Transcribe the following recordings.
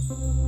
You,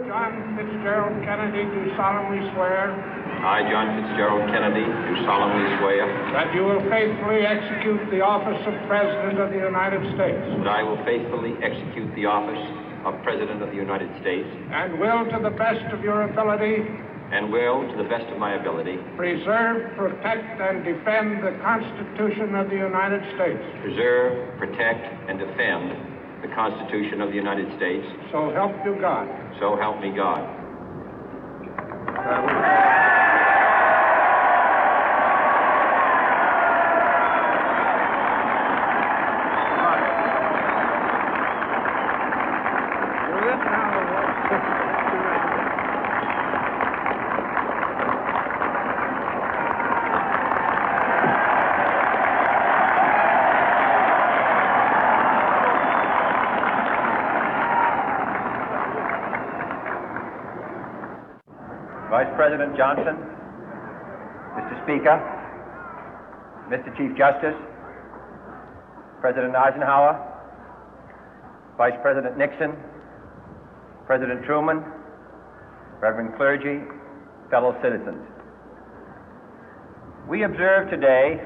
John Fitzgerald Kennedy, do solemnly swear I, John Fitzgerald Kennedy, do solemnly swear that you will faithfully execute the office of President of the United States. that I will faithfully execute the office of President of the United States And will, to the best of your ability, and will, to the best of my ability, preserve, protect, and defend the Constitution of the United States. preserve, protect, and defend the Constitution of the United States. So help you God. So help me God. Vice President Johnson, Mr. Speaker, Mr. Chief Justice, President Eisenhower, Vice President Nixon, President Truman, Reverend clergy, fellow citizens. We observe today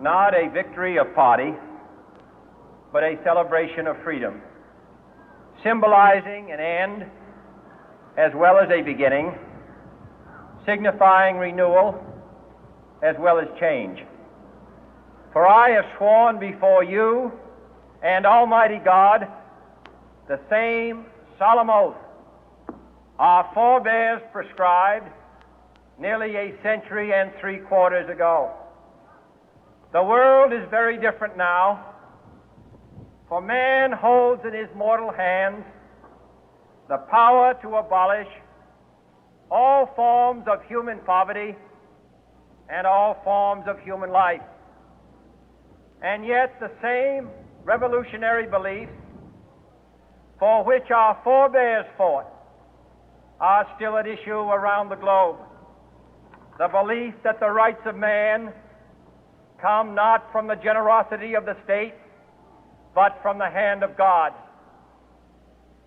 not a victory of party, but a celebration of freedom, symbolizing an end as well as a beginning, signifying renewal as well as change. For I have sworn before you and Almighty God the same solemn oath our forebears prescribed nearly a century and 3/4 ago. The world is very different now, for man holds in his mortal hands the power to abolish all forms of human poverty and all forms of human life. And yet the same revolutionary beliefs for which our forebears fought are still at issue around the globe. The belief that the rights of man come not from the generosity of the state, but from the hand of God.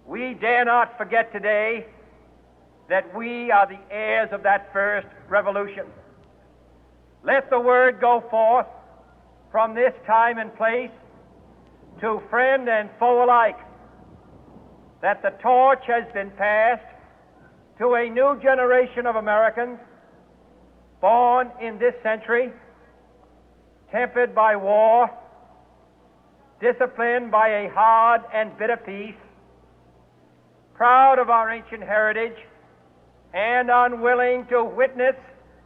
We dare not forget today that we are the heirs of that first revolution. Let the word go forth from this time and place to friend and foe alike that the torch has been passed to a new generation of Americans born in this century, tempered by war, disciplined by a hard and bitter peace, proud of our ancient heritage, and unwilling to witness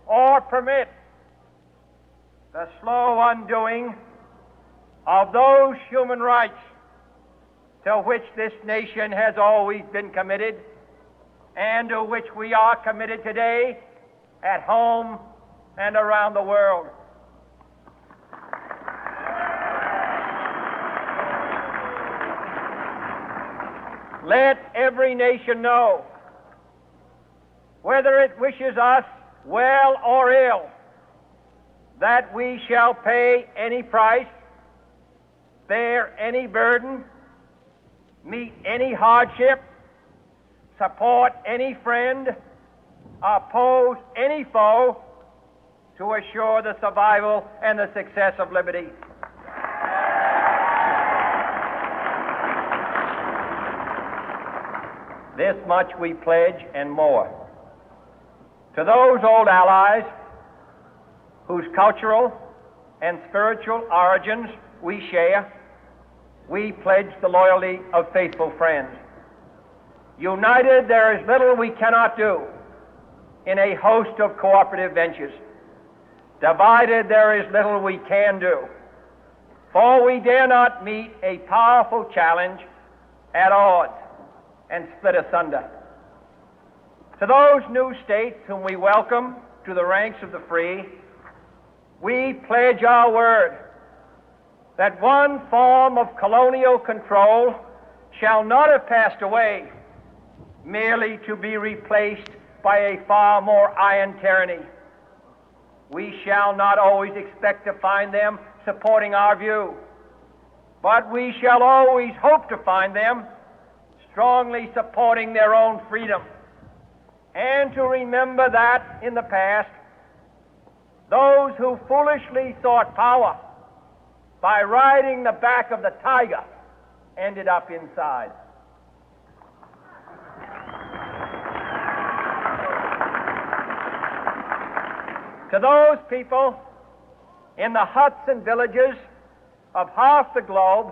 or permit the slow undoing of those human rights to which this nation has always been committed and to which we are committed today at home and around the world. Let every nation know, whether it wishes us well or ill, that we shall pay any price, bear any burden, meet any hardship, support any friend, oppose any foe to assure the survival and the success of liberty. This much we pledge and more. To those old allies whose cultural and spiritual origins we share, we pledge the loyalty of faithful friends. United, there is little we cannot do in a host of cooperative ventures. Divided, there is little we can do, for we dare not meet a powerful challenge at odds and split asunder. To those new states whom we welcome to the ranks of the free, we pledge our word that one form of colonial control shall not have passed away, merely to be replaced by a far more iron tyranny. We shall not always expect to find them supporting our view, but we shall always hope to find them strongly supporting their own freedom and to remember that in the past, those who foolishly sought power by riding the back of the tiger ended up inside. To those people in the huts and villages of half the globe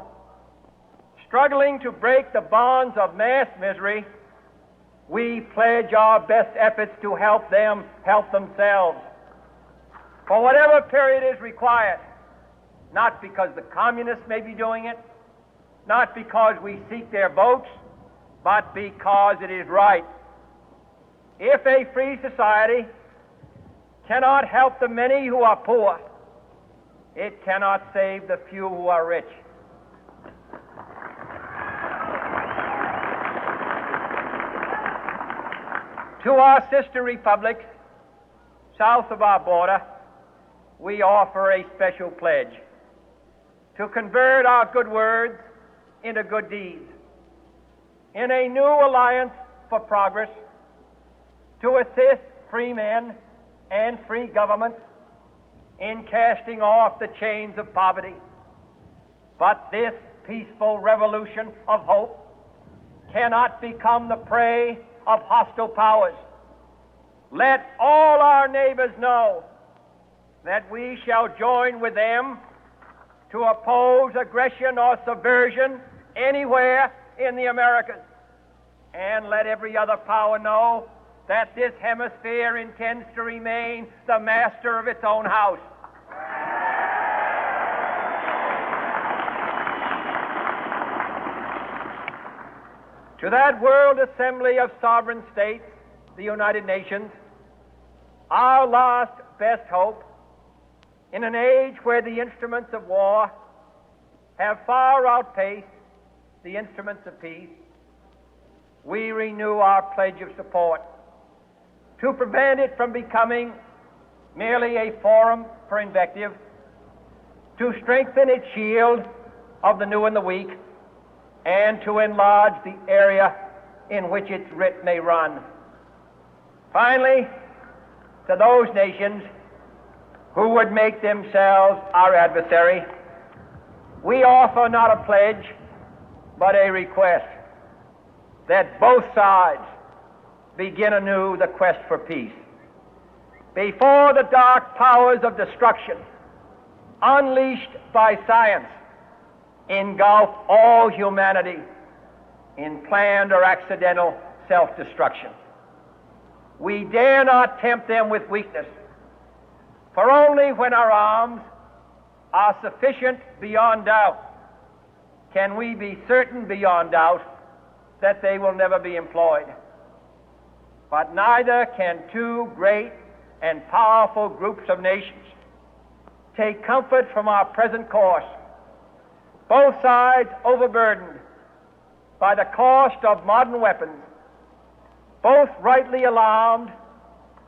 struggling to break the bonds of mass misery, we pledge our best efforts to help them help themselves for whatever period is required, not because the communists may be doing it, not because we seek their votes, but because it is right. If a free society cannot help the many who are poor, it cannot save the few who are rich. To our sister republics south of our border, we offer a special pledge to convert our good words into good deeds, in a new alliance for progress, to assist free men and free governments in casting off the chains of poverty. But this peaceful revolution of hope cannot become the prey of hostile powers. Let all our neighbors know that we shall join with them to oppose aggression or subversion anywhere in the Americas. And let every other power know that this hemisphere intends to remain the master of its own house. To that World Assembly of Sovereign States, the United Nations, our last best hope, in an age where the instruments of war have far outpaced the instruments of peace, we renew our pledge of support to prevent it from becoming merely a forum for invective, to strengthen its shield of the new and the weak, and to enlarge the area in which its writ may run. Finally, to those nations who would make themselves our adversary, we offer not a pledge, but a request that both sides begin anew the quest for peace. Before the dark powers of destruction, unleashed by science, engulf all humanity in planned or accidental self-destruction, we dare not tempt them with weakness, for only when our arms are sufficient beyond doubt can we be certain beyond doubt that they will never be employed. But neither can two great and powerful groups of nations take comfort from our present course, both sides overburdened by the cost of modern weapons, both rightly alarmed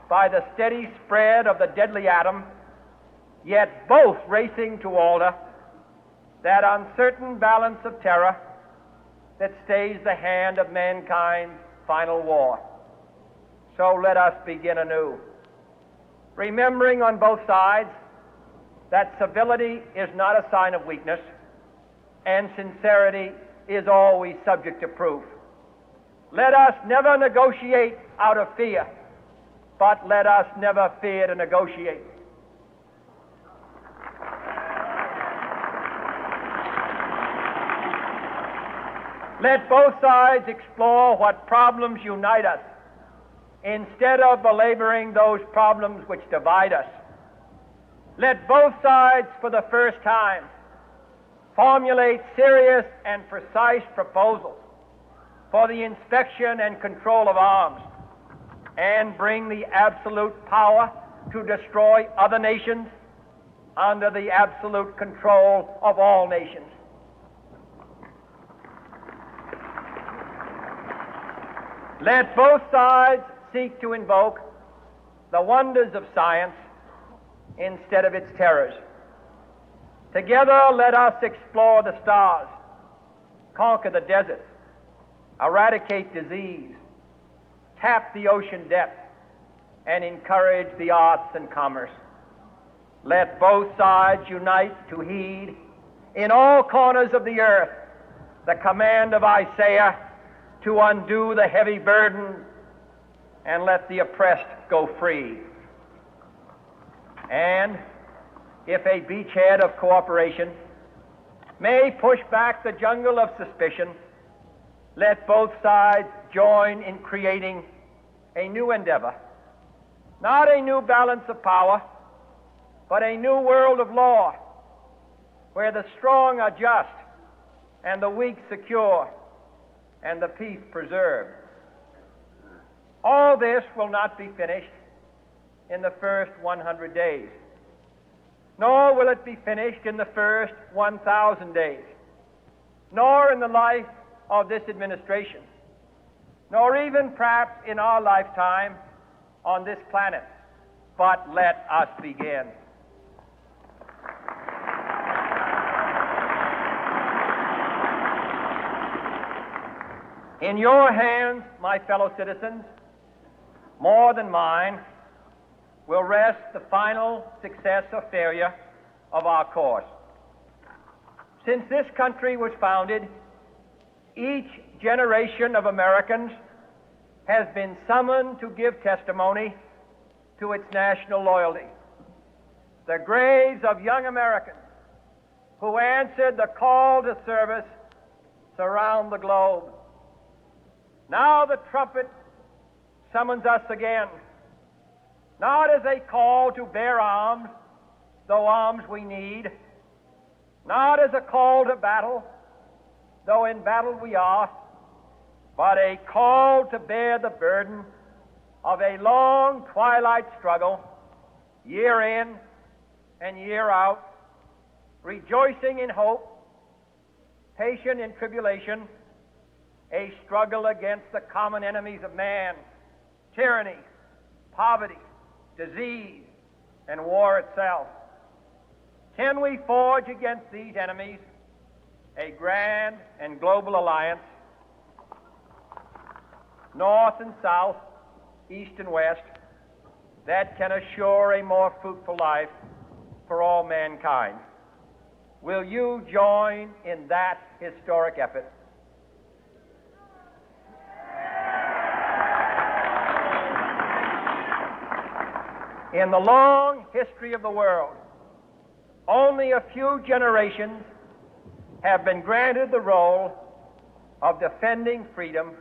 by the steady spread of the deadly atom, yet both racing to alter that uncertain balance of terror that stays the hand of mankind's final war. So let us begin anew, remembering on both sides that civility is not a sign of weakness, and sincerity is always subject to proof. Let us never negotiate out of fear, but let us never fear to negotiate. Let both sides explore what problems unite us, instead of belaboring those problems which divide us. Let both sides, for the first time, formulate serious and precise proposals for the inspection and control of arms, and bring the absolute power to destroy other nations under the absolute control of all nations. Let both sides seek to invoke the wonders of science instead of its terrors. Together, let us explore the stars, conquer the deserts, eradicate disease, tap the ocean depth, and encourage the arts and commerce. Let both sides unite to heed in all corners of the earth the command of Isaiah to undo the heavy burden and let the oppressed go free. And if a beachhead of cooperation may push back the jungle of suspicion, let both sides join in creating a new endeavor, not a new balance of power, but a new world of law, where the strong are just and the weak secure and the peace preserved. All this will not be finished in the first 100 days, nor will it be finished in the first 1,000 days, nor in the life of this administration, nor even perhaps in our lifetime on this planet. But let us begin. In your hands, my fellow citizens, more than mine, will rest the final success or failure of our course. Since this country was founded, each generation of Americans has been summoned to give testimony to its national loyalty. The graves of young Americans who answered the call to service surround the globe. Now the trumpet summons us again, not as a call to bear arms, though arms we need, not as a call to battle, though in battle we are, but a call to bear the burden of a long twilight struggle, year in and year out, rejoicing in hope, patient in tribulation, a struggle against the common enemies of man, tyranny, poverty, disease, and war itself. Can we forge against these enemies a grand and global alliance, north and south, east and west, that can assure a more fruitful life for all mankind? Will you join in that historic effort? In the long history of the world, only a few generations have been granted the role of defending freedom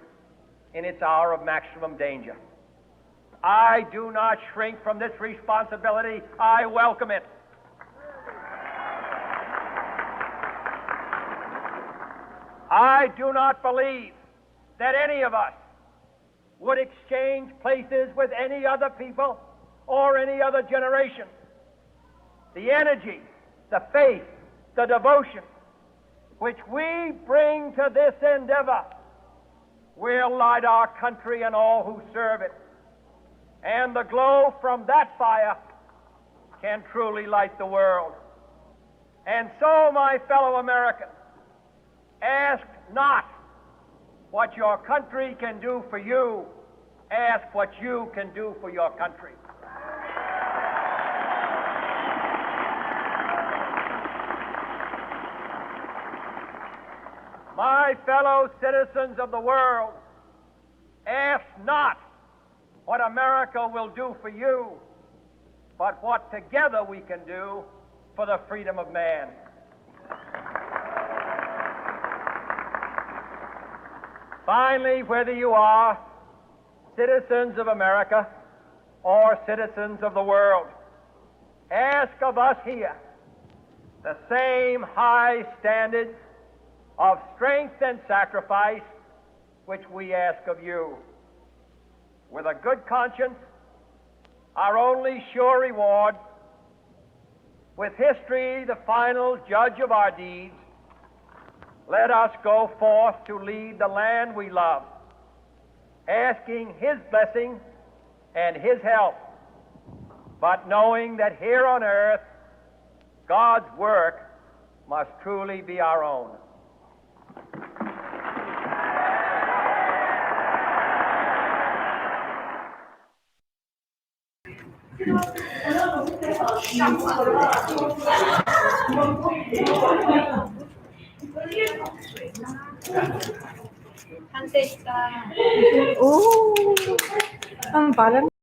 in its hour of maximum danger. I do not shrink from this responsibility. I welcome it. I do not believe that any of us would exchange places with any other people or any other generation. The energy, the faith, the devotion which we bring to this endeavor will light our country and all who serve it. And the glow from that fire can truly light the world. And so, my fellow Americans, ask not what your country can do for you, ask what you can do for your country. My fellow citizens of the world, ask not what America will do for you, but what together we can do for the freedom of man. Finally, whether you are citizens of America or citizens of the world, ask of us here the same high standards of strength and sacrifice which we ask of you. With a good conscience, our only sure reward, with history the final judge of our deeds, let us go forth to lead the land we love, asking His blessing and His help, but knowing that here on earth, God's work must truly be our own. 完成した。おー、parang